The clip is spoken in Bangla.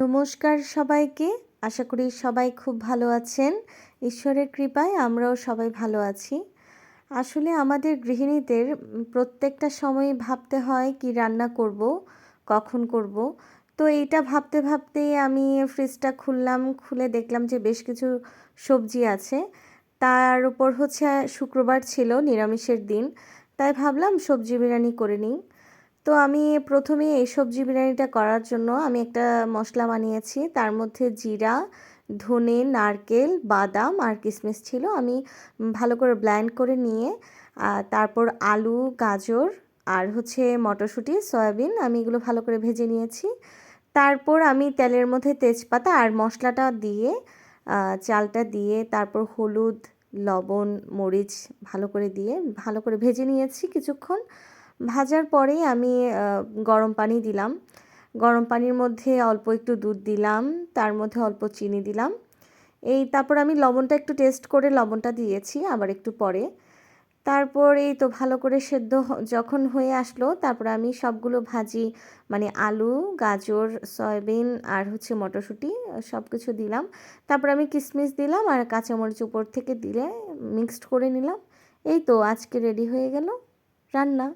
নমস্কার সবাইকে। আশা করি সবাই খুব ভালো আছেন। ঈশ্বরের কৃপায় আমরাও সবাই ভালো আছি। আসলে আমাদের গৃহিণীদের প্রত্যেকটা সময়ই ভাবতে হয় কি রান্না করব, কখন করব। তো এইটা ভাবতে ভাবতেই আমি ফ্রিজটা খুললাম, খুলে দেখলাম যে বেশ কিছু সবজি আছে। তার উপর হচ্ছে শুক্রবার ছিল, নিরামিষের দিন। তাই ভাবলাম সবজি বিরিয়ানি করে নিই। তো আমি প্রথমে এই সবজি বিরিয়ানিটা করার জন্য আমি একটা মশলা বানিয়েছি। তার মধ্যে জিরা, ধনে, নারকেল, বাদাম আর কিশমিশ ছিল। আমি ভালো করে ব্লেন্ড করে নিয়ে তারপর আলু, গাজর আর হচ্ছে মটরশুঁটি, সয়াবিন আমি এগুলো ভালো করে ভেজে নিয়েছি। তারপর আমি তেলের মধ্যে তেজপাতা আর মশলাটা দিয়ে চালটা দিয়ে তারপর হলুদ, লবণ, মরিচ ভালো করে দিয়ে ভালো করে ভেজে নিয়েছি কিছুক্ষণ। ভাজার পরেই আমি গরম পানি দিলাম। গরম পানির মধ্যে অল্প একটু দুধ দিলাম, তার মধ্যে অল্প চিনি দিলাম। তারপর আমি লবণটা একটু টেস্ট করে লবণটা দিয়েছি আবার একটু পরে। তারপর এই তো ভালো করে সেদ্ধ যখন হয়ে আসলো, তারপর আমি সবগুলো ভাজি মানে আলু, গাজর, সয়াবিন আর হচ্ছে মটরশুঁটি সব কিছু দিলাম। তারপর আমি কিশমিশ দিলাম আর কাঁচামরিচ উপর থেকে দিলে মিক্সড করে নিলাম। এই তো আজকে রেডি হয়ে গেল রান্না।